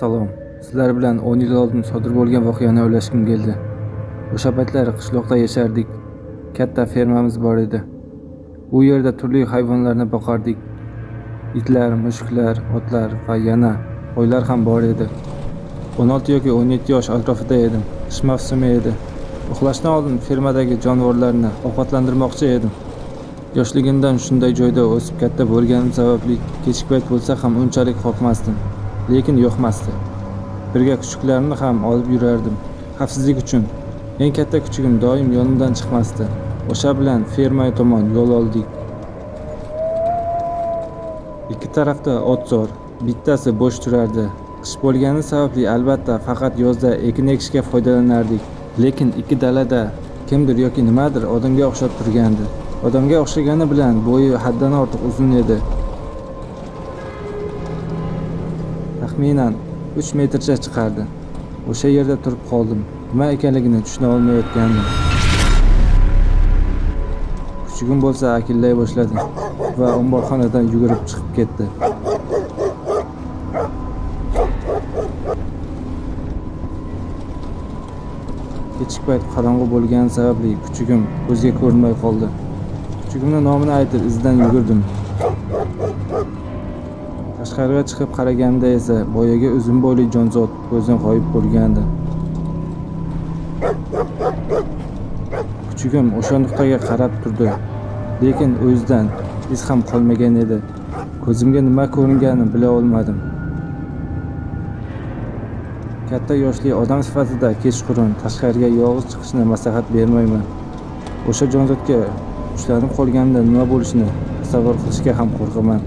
Salom. Sizlar bilan 10 yil oldin sodir bo'lgan voqeani o'ylashkim keldi. O'sha paytlar qishloqda yashardik. Katta fermamiz bor edi. U yerda turli hayvonlarni boqardik. Itlar, mushuklar, otlar va yana qo'ylar ham bor edi. 16 yoki 17 yosh atrofida edim. Qish mavsumi edi. Uxlashdan oldin fermadagi jonivorlarni ovqatlantirmoqchi edim. Yoshligimdan shunday joyda o'sib katta bo'lganim sababli kechki payt bo'lsa ham unchalik qo'rqmasdim. Lekin yo'qmasdi. Birga kuchuklarni ham olib yurardim. Xavfsizlik uchun. Eng katta kuchugim doim yonimdan chiqmasdi. O'sha bilan ferma tomon yo'l oldik. Ikki tarafda otzor, bittasi bo'sh turardi. Qish bo'lgani sababli albatta faqat yozda ekin ekishga foydalanardik. Lekin ikki dalada kimdir yoki nimadir odamga o'xshab turgandi. Odamga o'xshagani bilan bo'yi haddan ortiq uzun edi. Taxminan 3 metrcha chiqardi. O'sha yerda turib qoldim. Nima ekanligini tushuna olmayotgandim. Kuchugim bo'lsa akillay boshladi va omborxonadan yugurib chiqib ketdi. Kechki payt qorong'u bo'lgani sababli kuchugim ko'zga ko'rinmay qoldi. Kuchugimning nomini aytib izidan yugurdim. Tashqariga chiqib qaraganimda esa boyaga uzun bo'yli jonzot ko'zdan g'oyib bo'lgandi. Kuchugim o'sha nuqtaga qarab turdi, lekin o'zidan iz ham qolmagan edi. Ko'zimga nima ko'ringanini bila olmadim. Katta yoshli odam sifatida kechqurun tashqariga yolg'iz chiqishni maslahat bermayman. O'sha jonzotga ushlanib qolganda nima bo'lishini tasavvur qilishga ham qo'rqaman.